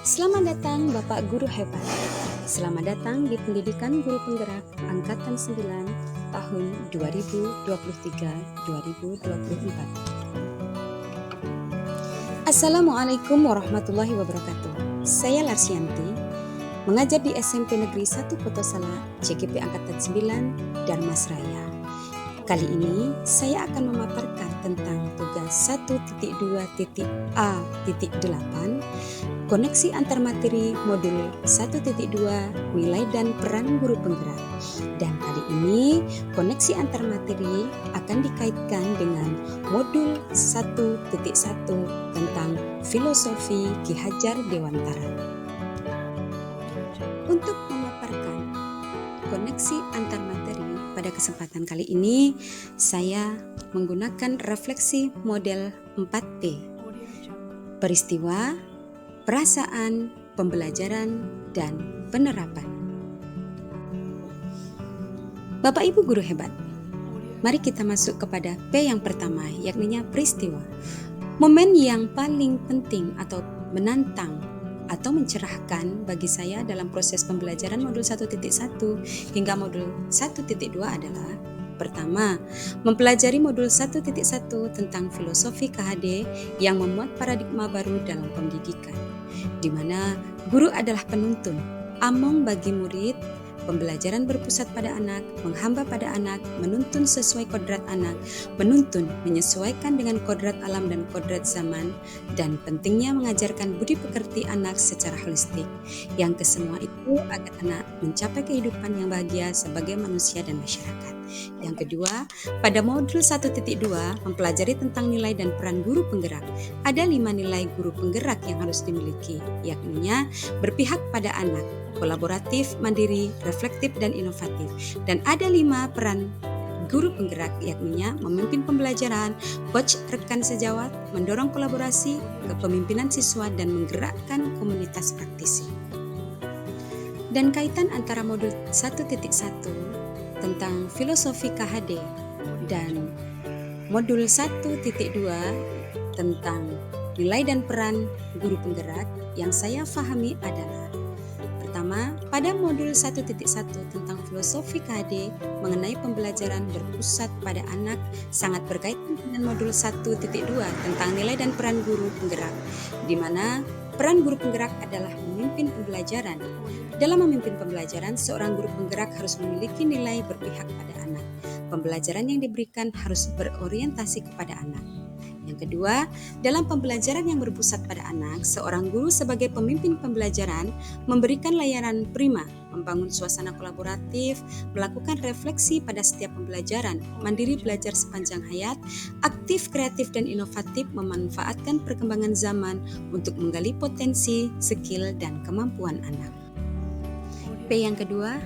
Selamat datang Bapak Guru Hebat. Selamat datang di Pendidikan Guru Penggerak Angkatan 9 tahun 2023-2024. Assalamualaikum warahmatullahi wabarakatuh. Saya Larsianti, mengajar di SMP Negeri 1 Potosala, CGP Angkatan 9, Darmasraya. Kali ini saya akan memaparkan tentang tugas 1.2.A.8 koneksi antar materi modul 1.2 nilai dan peran guru penggerak. Dan kali ini koneksi antar materi akan dikaitkan dengan modul 1.1 tentang filosofi Ki Hajar Dewantara. Untuk memaparkan koneksi antar materi pada kesempatan kali ini, saya menggunakan refleksi model 4P. Peristiwa, perasaan, pembelajaran, dan penerapan. Bapak Ibu Guru Hebat, mari kita masuk kepada P yang pertama, yakni peristiwa. Momen yang paling penting atau menantang atau mencerahkan bagi saya dalam proses pembelajaran modul 1.1 hingga modul 1.2 adalah: pertama, mempelajari modul 1.1 tentang filosofi KHD yang memuat paradigma baru dalam pendidikan, di mana guru adalah penuntun, among bagi murid, pembelajaran berpusat pada anak, menghamba pada anak, menuntun sesuai kodrat anak, menuntun menyesuaikan dengan kodrat alam dan kodrat zaman, dan pentingnya mengajarkan budi pekerti anak secara holistik, yang kesemua itu agar anak mencapai kehidupan yang bahagia sebagai manusia dan masyarakat. Yang kedua, pada modul 1.2 mempelajari tentang nilai dan peran guru penggerak. Ada 5 nilai guru penggerak yang harus dimiliki, yakni berpihak pada anak, kolaboratif, mandiri, reflektif, dan inovatif. Dan ada 5 peran guru penggerak, yakni memimpin pembelajaran, coach rekan sejawat, mendorong kolaborasi, kepemimpinan siswa, dan menggerakkan komunitas praktisi. Dan kaitan antara modul 1.1 tentang filosofi KHD dan modul 1.2 tentang nilai dan peran guru penggerak yang saya pahami adalah: pertama, pada modul 1.1 tentang filosofi KHD mengenai pembelajaran berpusat pada anak sangat berkaitan dengan modul 1.2 tentang nilai dan peran guru penggerak, di mana peran guru penggerak adalah memimpin pembelajaran. Dalam memimpin pembelajaran, seorang guru penggerak harus memiliki nilai berpihak pada anak. Pembelajaran yang diberikan harus berorientasi kepada anak. Yang kedua, dalam pembelajaran yang berpusat pada anak, seorang guru sebagai pemimpin pembelajaran memberikan layanan prima, membangun suasana kolaboratif, melakukan refleksi pada setiap pembelajaran, mandiri belajar sepanjang hayat, aktif, kreatif, dan inovatif, memanfaatkan perkembangan zaman untuk menggali potensi, skill, dan kemampuan anak. P yang kedua,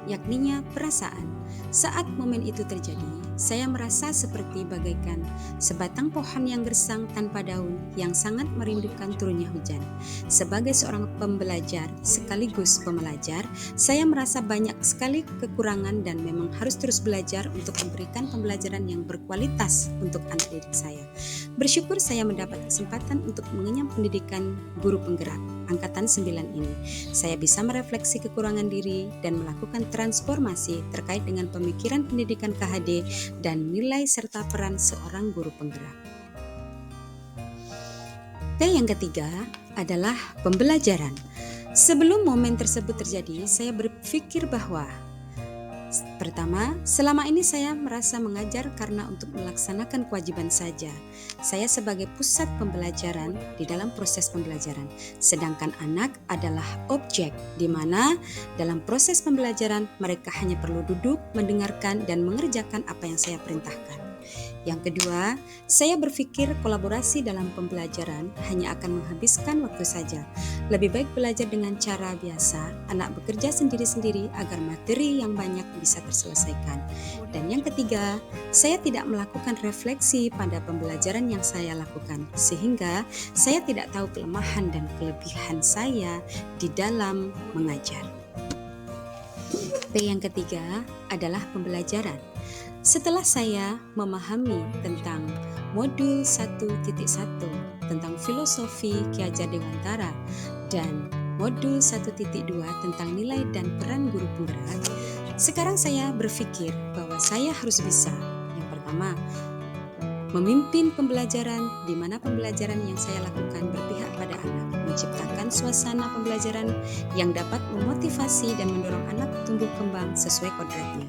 yakninya perasaan. Saat momen itu terjadi, saya merasa seperti bagaikan sebatang pohon yang gersang tanpa daun yang sangat merindukan turunnya hujan. Sebagai seorang pembelajar sekaligus pembelajar, saya merasa banyak sekali kekurangan dan memang harus terus belajar untuk memberikan pembelajaran yang berkualitas untuk anak didik saya. Bersyukur saya mendapat kesempatan untuk mengenyam pendidikan guru penggerak Angkatan 9 ini. Saya bisa merefleksi kekurangan diri dan melakukan transformasi terkait dengan pemikiran pendidikan KHD dan nilai serta peran seorang guru penggerak. P yang ketiga adalah pembelajaran. Sebelum momen tersebut terjadi, saya berpikir bahwa pertama, selama ini saya merasa mengajar karena untuk melaksanakan kewajiban saja. Saya sebagai pusat pembelajaran di dalam proses pembelajaran, sedangkan anak adalah objek di mana dalam proses pembelajaran mereka hanya perlu duduk, mendengarkan, dan mengerjakan apa yang saya perintahkan. Yang kedua, saya berpikir kolaborasi dalam pembelajaran hanya akan menghabiskan waktu saja. Lebih baik belajar dengan cara biasa, anak bekerja sendiri-sendiri agar materi yang banyak bisa terselesaikan. Dan yang ketiga, saya tidak melakukan refleksi pada pembelajaran yang saya lakukan, sehingga saya tidak tahu kelemahan dan kelebihan saya di dalam mengajar. P yang ketiga adalah pembelajaran. Setelah saya memahami tentang modul 1.1 tentang filosofi Ki Hajar Dewantara dan modul 1.2 tentang nilai dan peran guru penggerak, sekarang saya berpikir bahwa saya harus bisa. Yang pertama, memimpin pembelajaran di mana pembelajaran yang saya lakukan berpihak pada anak, menciptakan suasana pembelajaran yang dapat memotivasi dan mendorong anak tumbuh kembang sesuai kodratnya.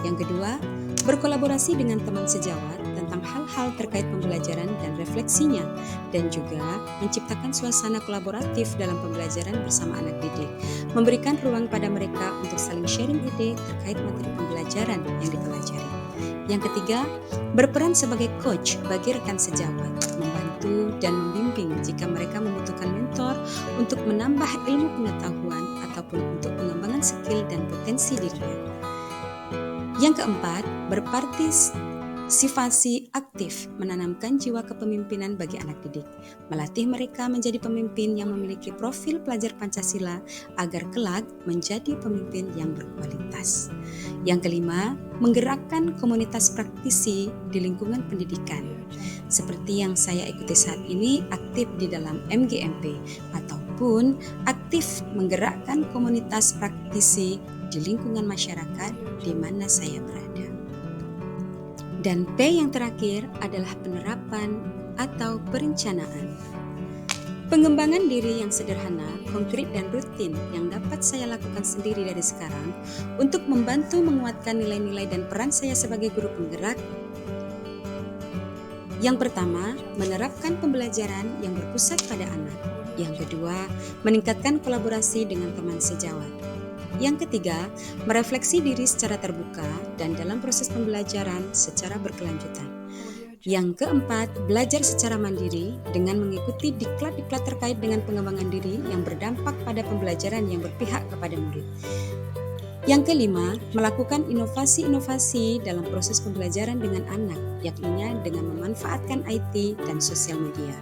Yang kedua, berkolaborasi dengan teman sejawat tentang hal-hal terkait pembelajaran dan refleksinya, dan juga menciptakan suasana kolaboratif dalam pembelajaran bersama anak didik, memberikan ruang pada mereka untuk saling sharing ide terkait materi pembelajaran yang dipelajari. Yang ketiga, berperan sebagai coach bagi rekan sejawat, membantu dan membimbing jika mereka membutuhkan mentor untuk menambah ilmu pengetahuan ataupun untuk pengembangan skill dan potensi dirinya. Yang keempat, berpartisipasi aktif, menanamkan jiwa kepemimpinan bagi anak didik, melatih mereka menjadi pemimpin yang memiliki profil pelajar Pancasila agar kelak menjadi pemimpin yang berkualitas. Yang kelima, menggerakkan komunitas praktisi di lingkungan pendidikan. Seperti yang saya ikuti saat ini, aktif di dalam MGMP ataupun aktif menggerakkan komunitas praktisi di lingkungan masyarakat di mana saya berada. Dan P yang terakhir adalah penerapan atau perencanaan. Pengembangan diri yang sederhana, konkret dan rutin yang dapat saya lakukan sendiri dari sekarang untuk membantu menguatkan nilai-nilai dan peran saya sebagai guru penggerak. Yang pertama, menerapkan pembelajaran yang berpusat pada anak. Yang kedua, meningkatkan kolaborasi dengan teman sejawat. Yang ketiga, merefleksi diri secara terbuka dan dalam proses pembelajaran secara berkelanjutan. Yang keempat, belajar secara mandiri dengan mengikuti diklat-diklat terkait dengan pengembangan diri yang berdampak pada pembelajaran yang berpihak kepada murid. Yang kelima, melakukan inovasi-inovasi dalam proses pembelajaran dengan anak, yakninya dengan memanfaatkan IT dan sosial media.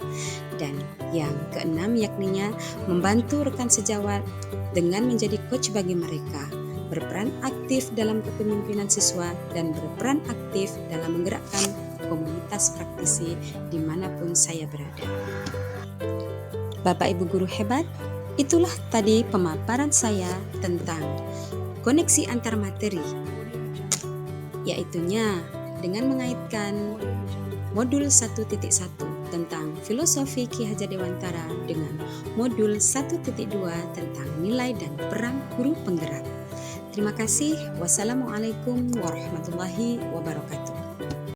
Dan yang keenam, yakninya membantu rekan sejawat dengan menjadi coach bagi mereka, berperan aktif dalam kepemimpinan siswa, dan berperan aktif dalam menggerakkan komunitas praktisi dimanapun saya berada. Bapak Ibu guru hebat, itulah tadi pemaparan saya tentang koneksi antar materi, yaitunya dengan mengaitkan modul 1.1 tentang filosofi Ki Hajar Dewantara dengan modul 1.2 tentang nilai dan peran guru penggerak. Terima kasih. Wassalamualaikum warahmatullahi wabarakatuh.